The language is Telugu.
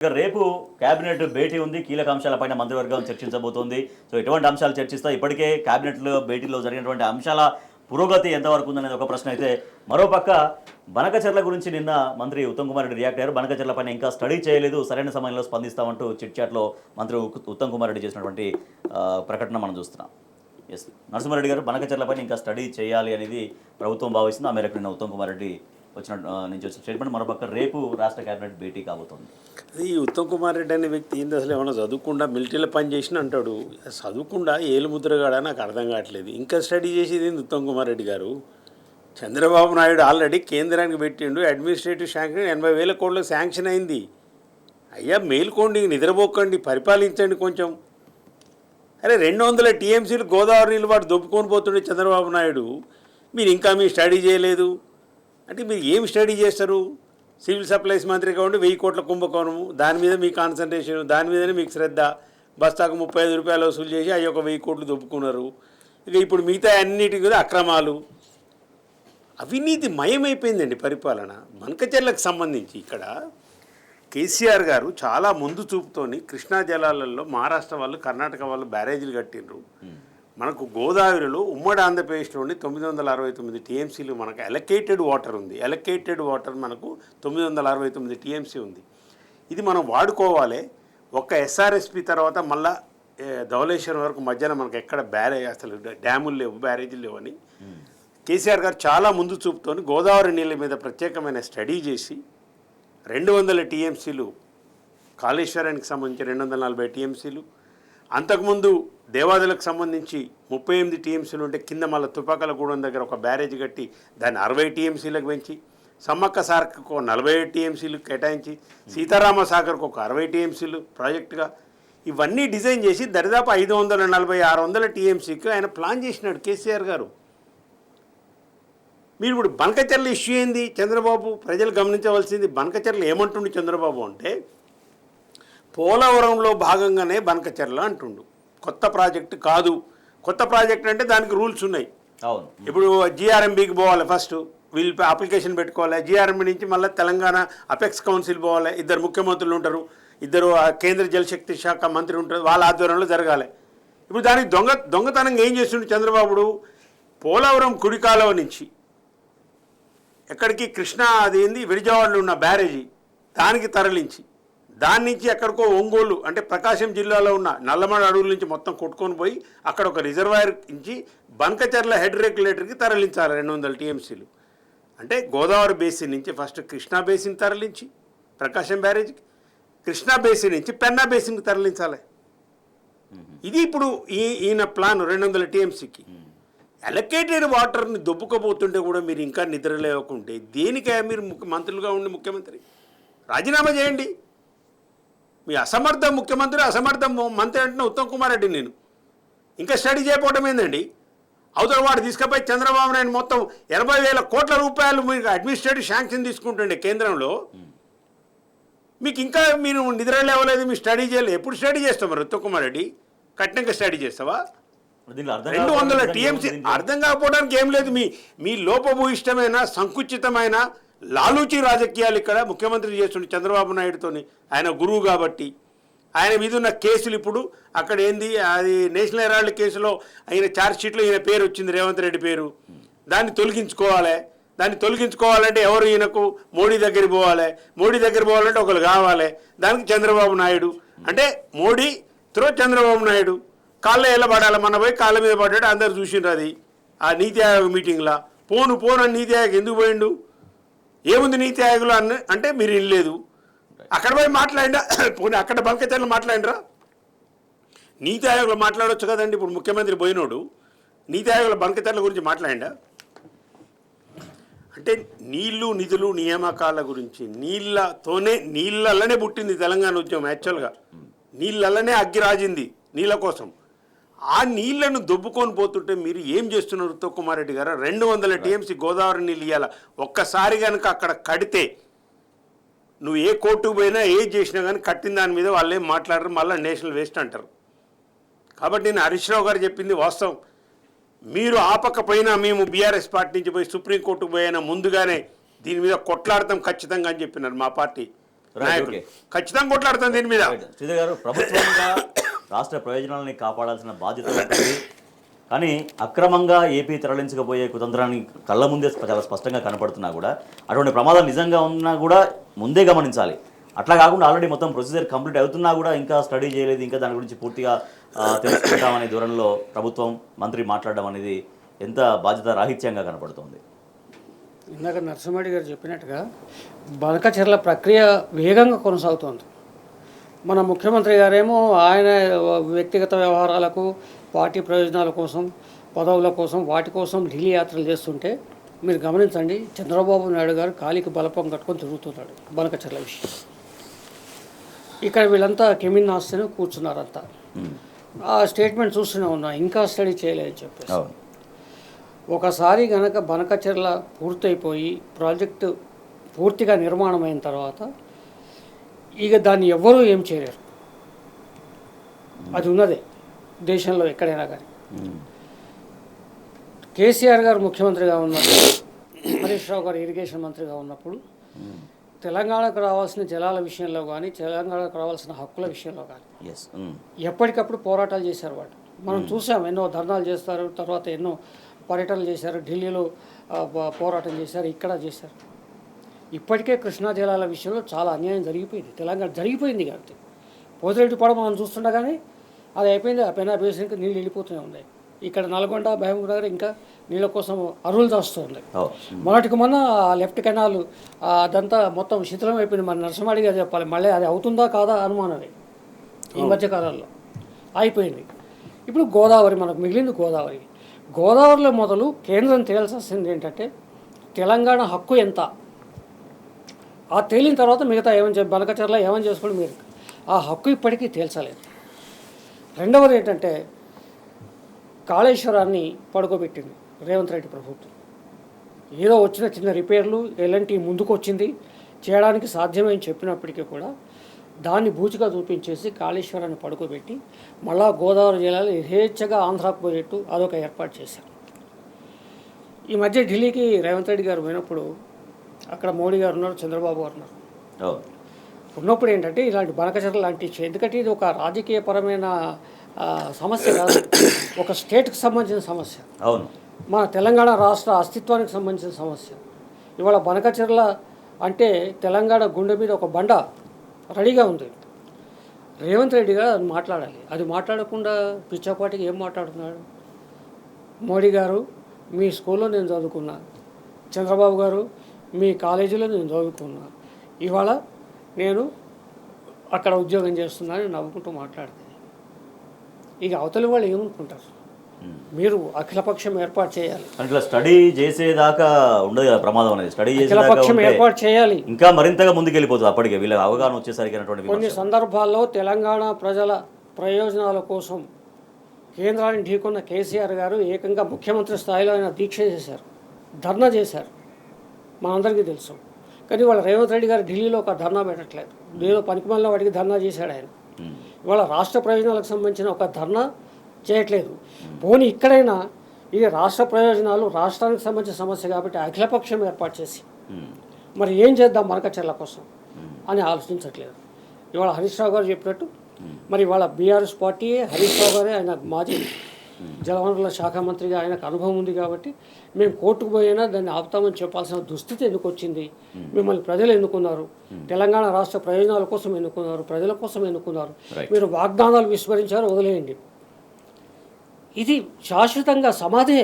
రేపు కేబినెట్ భేటీ ఉంది. కీలక అంశాలపైన మంత్రివర్గం చర్చించబోతోంది. సో ఎటువంటి అంశాలు చర్చిస్తా, ఇప్పటికే కేబినెట్లో భేటీలో జరిగినటువంటి అంశాల పురోగతి ఎంతవరకు ఉందనేది ఒక ప్రశ్న అయితే, మరోపక్క బనకచెర్ల గురించి నిన్న మంత్రి ఉత్తమ్ కుమార్ రెడ్డి రియాక్ట్ అయ్యారు. బనకచెర్ల పైన ఇంకా స్టడీ చేయలేదు, సరైన సమయంలో స్పందిస్తామంటూ చిట్ చాట్లో మంత్రి ఉత్తమ్ కుమార్ రెడ్డి చేసినటువంటి ప్రకటన మనం చూస్తున్నాం. ఎస్ నరసింహారెడ్డి గారు, బనకచెర్ల పైన ఇంకా స్టడీ చేయాలి అనేది ప్రభుత్వం భావిస్తుంది. ఆ మేరకు నిన్న ఉత్తమ్ కుమార్ రెడ్డి వచ్చిన స్టేట్మెంట్. మరోపక్క రేపు రాష్ట్ర కేబినెట్ భేటీ కాబోతోంది. ఈ ఉత్తమ్ కుమార్ రెడ్డి అనే వ్యక్తి ఏంది, అసలు ఏమన్నా చదువుకుండా మిలిటరీలో పని చేసిన అంటాడు. చదువుకుండా ఏలుముద్రగాడా నాకు అర్థం కావట్లేదు. ఇంకా స్టడీ చేసేది ఏంది ఉత్తమ్ కుమార్ రెడ్డి గారు? చంద్రబాబు నాయుడు ఆల్రెడీ కేంద్రానికి పెట్టిండు, అడ్మినిస్ట్రేటివ్ శాంక్షన్ 80,000 కోట్లకు శాంక్షన్ అయింది. అయ్యా మేల్కోండి, నిద్రపోకండి, పరిపాలించండి కొంచెం. అరే 200 టీఎంసీలు గోదావరి నీళ్ళు వాడు దొబ్బుకొని పోతుండే చంద్రబాబు నాయుడు. మీరు ఇంకా మీ స్టడీ చేయలేదు అంటే మీరు ఏం స్టడీ చేస్తారు? సివిల్ సప్లైస్ మంత్రి కాబట్టి 1000 కోట్ల కుంభకోణము, దాని మీద మీ కాన్సన్ట్రేషన్, దాని మీదనే మీకు శ్రద్ధ. బస్తాకు 35 రూపాయలు వసూలు చేసి అవి ఒక 1000 కోట్లు దొబ్బుకున్నారు. ఇక ఇప్పుడు మిగతా అన్నిటికీ కూడా అక్రమాలు, అవినీతి మయమైపోయిందండి పరిపాలన. బనకచెర్లకు సంబంధించి ఇక్కడ కేసీఆర్ గారు చాలా ముందు చూపుతోని కృష్ణా జలాలలో మహారాష్ట్ర వాళ్ళు, కర్ణాటక వాళ్ళు బ్యారేజీలు కట్టిండ్రు. మనకు గోదావరిలో ఉమ్మడి ఆంధ్రప్రదేశ్లోని 969 టీఎంసీలు మనకు అలొకేటెడ్ వాటర్ ఉంది. అలొకేటెడ్ వాటర్ మనకు 969 టీఎంసీ ఉంది. ఇది మనం వాడుకోవాలి. ఒక్క ఎస్ఆర్ఎస్పి తర్వాత మళ్ళా ధవళేశ్వరం వరకు మధ్యన మనకు ఎక్కడ అసలు డ్యాములు లేవు, బ్యారేజీలు లేవని కేసీఆర్ గారు చాలా ముందు చూపుతోని గోదావరి నీళ్ళ మీద ప్రత్యేకమైన స్టడీ చేసి 200 టీఎంసీలు, కాళేశ్వరానికి సంబంధించి 240 టీఎంసీలు, అంతకుముందు దేవాదులకు సంబంధించి 38 టీఎంసీలు ఉంటే కింద మళ్ళీ తుపాకలగూడెం దగ్గర ఒక బ్యారేజ్ కట్టి దాన్ని 60 టీఎంసీలకు పెంచి, సమ్మక్క సాగర్కు 47 టీఎంసీలు కేటాయించి, సీతారామ సాగర్కు ఒక 60 టీఎంసీలు ప్రాజెక్టుగా ఇవన్నీ డిజైన్ చేసి దరిదాపు 540-600 టీఎంసీకి ఆయన ప్లాన్ చేసినాడు కేసీఆర్ గారు. మీరు ఇప్పుడు బనకచెర్ల ఇష్యూ ఏంది? చంద్రబాబు ప్రజలు గమనించవలసింది, బనకచెర్ల ఏమంటుండు చంద్రబాబు అంటే, పోలవరంలో భాగంగానే బనకచెర్ల అంటుండు, కొత్త ప్రాజెక్టు కాదు. కొత్త ప్రాజెక్ట్ అంటే దానికి రూల్స్ ఉన్నాయి. అవును, ఇప్పుడు జిఆర్ఎంబీకి పోవాలి, ఫస్ట్ వీళ్ళు అప్లికేషన్ పెట్టుకోవాలి. జిఆర్ఎంబీ నుంచి మళ్ళీ తెలంగాణ అపెక్స్ కౌన్సిల్ పోవాలి. 2 ముఖ్యమంత్రులు ఉంటారు, 2 కేంద్ర జలశక్తి శాఖ మంత్రి ఉంటారు, వాళ్ళ ఆధ్వర్యంలో జరగాలి. ఇప్పుడు దానికి దొంగతనంగా ఏం చేస్తుండే చంద్రబాబుడు, పోలవరం కుడికాలువ నుంచి ఎక్కడికి కృష్ణా అది ఏంది విజయవాడలో ఉన్న బ్యారేజీ దానికి తరలించి, దాని నుంచి ఎక్కడికో ఒంగోలు అంటే ప్రకాశం జిల్లాలో ఉన్న నల్లమడ అడవుల నుంచి మొత్తం కొట్టుకొని పోయి అక్కడ ఒక రిజర్వాయర్ నుంచి బనకచెర్ల హెడ్ రెగ్యులేటర్కి తరలించాలి 200 టీఎంసీలు. అంటే గోదావరి బేసిన్ నుంచి ఫస్ట్ కృష్ణా బేసిన్ తరలించి ప్రకాశం బ్యారేజ్కి, కృష్ణా బేసిన్ నుంచి పెన్నా బేసిన్కి తరలించాలి. ఇది ఇప్పుడు ఈయన ప్లాన్ 200 టీఎంసీకి. అలొకేటెడ్ వాటర్ని దొబ్బుకోబోతుంటే కూడా మీరు ఇంకా నిద్ర లేకుంటే దేనికే మీరు మంత్రులుగా ఉండి ముఖ్యమంత్రి రాజీనామా చేయండి. మీ అసమర్థ ముఖ్యమంత్రి, అసమర్థ మంత్రి అంటే ఉత్తమ్ కుమార్ రెడ్డి. నేను ఇంకా స్టడీ చేయకపోవడం ఏందండి? అవతల వాడు తీసుకుపోయి చంద్రబాబు నాయుడు మొత్తం 80,000 కోట్ల రూపాయలు మీకు అడ్మినిస్ట్రేటివ్ శాంక్షన్ తీసుకుంటుండే కేంద్రంలో. మీకు ఇంకా మీరు నిద్ర లేవలేదు, మీరు స్టడీ చేయలేదు. ఎప్పుడు స్టడీ చేస్తావు మరి ఉత్తమ్ కుమార్ రెడ్డి? కఠినంగా స్టడీ చేస్తావా? 200 టీఎంసీ అర్థం కాకపోవడానికి ఏం లేదు. మీ లోపభూయిష్టమైన సంకుచితమైన లాలూచి రాజకీయాలు ఇక్కడ ముఖ్యమంత్రి చేస్తుండే చంద్రబాబు నాయుడుతోని. ఆయన గురువు కాబట్టి ఆయన మీద ఉన్న కేసులు ఇప్పుడు అక్కడ ఏంది, అది నేషనల్ హెరాల్డ్ కేసులో ఆయన ఛార్జ్షీట్లో ఈయన పేరు వచ్చింది, రేవంత్ రెడ్డి పేరు. దాన్ని తొలగించుకోవాలి. దాన్ని తొలగించుకోవాలంటే ఎవరు? ఈయనకు మోడీ దగ్గరికి పోవాలి. మోడీ దగ్గర పోవాలంటే ఒకరు కావాలి. దానికి చంద్రబాబు నాయుడు అంటే మోడీ త్రో చంద్రబాబు నాయుడు కాళ్ళ ఎలా పడాలి, మన పోయి కాళ్ళ మీద పడ్డాడు. అందరు చూసిండ్రు అది ఆ నీతి ఆయోగ్ మీటింగ్లో. పోను అని నీతి ఆయోగ్ ఎందుకు పోయిండు? ఏముంది నీతి ఆయోగ్లో అంటే మీరు ఇల్లేదు. అక్కడ పోయి మాట్లాడిండా? పోనీ అక్కడ బనకచెర్ల మాట్లాడినరా? నీతి ఆయోగ్లో మాట్లాడవచ్చు కదండి. ఇప్పుడు ముఖ్యమంత్రి పోయినోడు నీతి ఆయోగ్లో బనకచెర్ల గురించి మాట్లాడిండా? అంటే నీళ్లు, నిధులు, నియామకాల గురించి నీళ్ళల్లనే పుట్టింది తెలంగాణ ఉద్యమం. యాక్చువల్గా నీళ్ళల్లనే అగ్గి రాజింది నీళ్ళ కోసం. ఆ నీళ్లను దొబ్బుకొని పోతుంటే మీరు ఏం చేస్తున్నారు ఉత్తమ్ కుమార్ రెడ్డి గారు? 200 టీఎంసీ గోదావరి నీళ్ళు ఇవ్వాలి. ఒక్కసారి కనుక అక్కడ కడితే నువ్వు ఏ కోర్టుకు పోయినా ఏ చేసినా కానీ కట్టిన దాని మీద వాళ్ళు ఏం మాట్లాడరు, మళ్ళీ నేషనల్ వేస్ట్ అంటారు. కాబట్టి నేను హరీష్ రావు గారు చెప్పింది వాస్తవం. మీరు ఆపకపోయినా మేము బీఆర్ఎస్ పార్టీ నుంచి పోయి సుప్రీంకోర్టుకు పోయినా ముందుగానే దీని మీద కొట్లాడతాం ఖచ్చితంగా అని చెప్పినారు మా పార్టీ. నాయకులు ఓకే. ఖచ్చితంగా కొట్లాడుతాం దీని మీద. శ్రీధర్ గారు, ప్రభుత్వంగా రాష్ట్ర ప్రయోజనాలని కాపాడాల్సిన బాధ్యత ఉంటుంది. కానీ అక్రమంగా ఏపీ తరలించకపోయే కుతంత్రాన్ని కళ్ళ ముందే చాలా స్పష్టంగా కనపడుతున్నా కూడా అటువంటి ప్రమాదం నిజంగా ఉన్నా కూడా ముందే గమనించాలి. అట్లా కాకుండా ఆల్రెడీ మొత్తం ప్రొసీజర్ కంప్లీట్ అవుతున్నా కూడా ఇంకా స్టడీ చేయలేదు, ఇంకా దాని గురించి పూర్తిగా తెలుసుకుంటామనే ధోరణిలో ప్రభుత్వం మంత్రి మాట్లాడడం అనేది ఎంత బాధ్యత రాహిత్యంగా కనపడుతుంది. ఇందాక నరసింహారెడ్డి గారు చెప్పినట్టుగా బనకచెర్ల ప్రక్రియ వేగంగా కొనసాగుతోంది. మన ముఖ్యమంత్రి గారేమో ఆయన వ్యక్తిగత వ్యవహారాలకు, పార్టీ ప్రయోజనాల కోసం, పదవుల కోసం, వాటి కోసం ఢిల్లీ యాత్రలు చేస్తుంటే మీరు గమనించండి, చంద్రబాబు నాయుడు గారు కాలికి బలపం కట్టుకొని తిరుగుతున్నాడు బనకచెర్ల విషయం. ఇక్కడ వీళ్ళంతా కెమిన్ ఆస్తేనే కూర్చున్నారంతా. ఆ స్టేట్మెంట్ చూస్తూనే ఉన్నా, ఇంకా స్టడీ చేయలేదని చెప్పేసి. ఒకసారి కనుక బనకచెర్ల పూర్తయిపోయి ప్రాజెక్టు పూర్తిగా నిర్మాణం అయిన తర్వాత ఇక దాన్ని ఎవ్వరూ ఏం చేయలేరు. అది ఉన్నదే దేశంలో ఎక్కడైనా కానీ. కేసీఆర్ గారు ముఖ్యమంత్రిగా ఉన్నప్పుడు, హరీష్ రావు గారు ఇరిగేషన్ మంత్రిగా ఉన్నప్పుడు తెలంగాణకు రావాల్సిన జలాల విషయంలో కానీ, తెలంగాణకు రావాల్సిన హక్కుల విషయంలో కానీ ఎప్పటికప్పుడు పోరాటాలు చేశారు వాళ్ళు. మనం చూసాం, ఎన్నో ధర్నాలు చేస్తారు, తర్వాత ఎన్నో పర్యటనలు చేశారు, ఢిల్లీలో పోరాటం చేశారు, ఇక్కడ చేశారు. ఇప్పటికే కృష్ణా జలాల విషయంలో చాలా అన్యాయం జరిగిపోయింది. తెలంగాణ జరిగిపోయింది కాబట్టి పోతిరెడ్డి పడ మనం చూస్తుండగానే అది అయిపోయింది. ఆ పెనా బేసిన్కి నీళ్ళు వెళ్ళిపోతూనే ఉన్నాయి. ఇక్కడ నల్గొండ, భయమూరు దగ్గర ఇంకా నీళ్ళ కోసం అరువులు దాస్తుంది. మొన్నటికి మొన్న లెఫ్ట్ కెనాల్ అదంతా మొత్తం శిథిలం అయిపోయింది. మన నరసింహారెడ్డి గారు చెప్పాలి, మళ్ళీ అది అవుతుందా కాదా అనుమానమే. ఈ మధ్యకాలంలో అయిపోయింది. ఇప్పుడు గోదావరి మనకు మిగిలింది. గోదావరిలో మొదలు కేంద్రం తేల్చాల్సింది ఏంటంటే తెలంగాణ హక్కు ఎంత. ఆ తేలిన తర్వాత మిగతా ఏమని బనకచెర్ల ఏమని చేసుకోండి మీరు. ఆ హక్కు ఇప్పటికీ తేల్చలేదు. రెండవది ఏంటంటే కాళేశ్వరాన్ని పడుకోబెట్టింది రేవంత్ రెడ్డి ప్రభుత్వం. ఏదో వచ్చిన చిన్న రిపేర్లు ఎలాంటి ముందుకు వచ్చింది చేయడానికి సాధ్యమని చెప్పినప్పటికీ కూడా దాన్ని బూచిగా చూపించేసి కాళేశ్వరాన్ని పడుకోబెట్టి మళ్ళా గోదావరి జిల్లాలో యథేచ్ఛగా ఆంధ్రాకు పోయేట్టు అదొక ఏర్పాటు చేశారు. ఈ మధ్య ఢిల్లీకి రేవంత్ రెడ్డి గారు పోయినప్పుడు అక్కడ మోడీ గారు ఉన్నారు, చంద్రబాబు గారు ఉన్నారు. ఉన్నప్పుడు ఏంటంటే ఇలాంటి బనకచెర్ల లాంటి ఎందుకంటే ఇది ఒక రాజకీయపరమైన సమస్య కాదు, ఒక స్టేట్కి సంబంధించిన సమస్య. అవును, మన తెలంగాణ రాష్ట్ర అస్తిత్వానికి సంబంధించిన సమస్య. ఇవాళ బనకచెర్ల అంటే తెలంగాణ గుండె మీద ఒక బండ రెడీగా ఉంది. రేవంత్ రెడ్డి గారు అది మాట్లాడాలి. అది మాట్లాడకుండా పిచ్చాపాటికి ఏం మాట్లాడుతున్నాడు? మోడీ గారు మీ స్కూల్లో నేను చదువుకున్నా, చంద్రబాబు గారు మీ కాలేజీలో నేను చదువుకున్నా, ఇవాళ నేను అక్కడ ఉద్యోగం చేస్తున్నానని నవ్వుకుంటూ మాట్లాడితే ఇక అవతలి వాళ్ళు ఏమనుకుంటారు? మీరు అఖిలపక్షం ఏర్పాటు చేయాలి. అంటే స్టడీ చేసేదాకా ఉండదు కదా ప్రమాదం అనేది. స్టడీ అఖిలపక్షం ఏర్పాటు చేయాలి, ఇంకా మరింతగా ముందుకెళ్ళిపోతుంది. అప్పటికే వీళ్ళకి అవగాహన వచ్చేసరికి కొన్ని సందర్భాల్లో తెలంగాణ ప్రజల ప్రయోజనాల కోసం కేంద్రాన్ని ఢీకొన్న కేసీఆర్ గారు ఏకంగా ముఖ్యమంత్రి స్థాయిలో ఆయన దీక్ష చేశారు, ధర్నా చేశారు, మనందరికీ తెలుసు. కానీ వాళ్ళ రేవంత్ రెడ్డి గారు ఢిల్లీలో ఒక ధర్నా పెట్టట్లేదు. ఏదో పనికిమాలిన వాటికి ధర్నా చేశాడు ఆయన. ఇవాళ రాష్ట్ర ప్రయోజనాలకు సంబంధించిన ఒక ధర్నా చేయట్లేదు. పోనీ ఇక్కడైనా ఇది రాష్ట్ర ప్రయోజనాలు, రాష్ట్రానికి సంబంధించిన సమస్య కాబట్టి అఖిలపక్షం ఏర్పాటు చేసి మరి ఏం చేద్దాం బనకచెర్ల కోసం అని ఆలోచించట్లేదు. ఇవాళ హరీష్ రావు గారు చెప్పినట్టు మరి ఇవాళ బీఆర్ఎస్ పార్టీయే, హరీష్ రావు గారే, ఆయన మాజీ జలవనరుల శాఖ మంత్రిగా ఆయనకు అనుభవం ఉంది కాబట్టి మేము కోర్టుకు పోయినా దాన్ని ఆపుతామని చెప్పాల్సిన దుస్థితి ఎందుకు వచ్చింది? మిమ్మల్ని ప్రజలు ఎన్నుకున్నారు, తెలంగాణ రాష్ట్ర ప్రయోజనాల కోసం ఎన్నుకున్నారు, ప్రజల కోసం ఎన్నుకున్నారు. మీరు వాగ్దానాలు విస్మరించారు, వదిలేయండి. ఇది శాశ్వతంగా సమాధే.